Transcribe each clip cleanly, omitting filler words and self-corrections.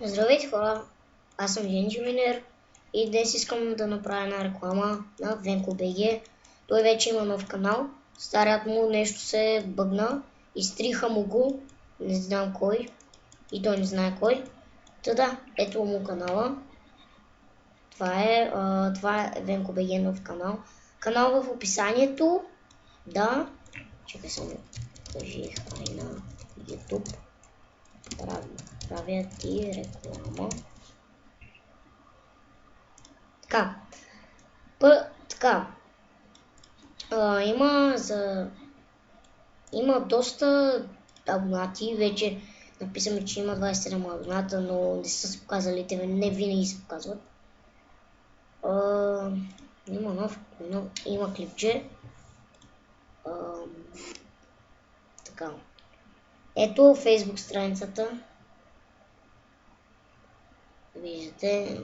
Здравейте хора, аз съм Genji и днес искам да направя една реклама на Venko.bg. Той вече има нов канал, старият му нещо се бъгна, изтриха му го, не знам кой и той не знае кой. Да, ето му канала. Това е Venko.bg нов канал. Канал в описанието, да, чакай само, кажи хай на YouTube. Правя ти реклама. Така. Има доста абонати. Вече написаме, че има 27 абоната, но не са се показали. Те не винаги се показват. Има клипче. Така. Ето Facebook страницата. Виждате.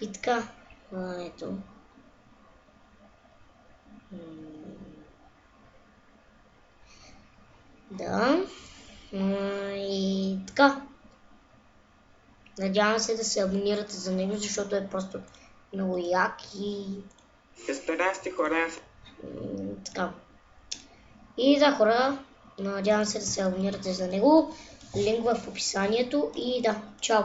И така. Ето. Да. И така. Надявам се да се абонирате за него, защото е просто много як и... Така. И да, хора, надявам се да се абонирате за него. Линк в описанието и да, чао!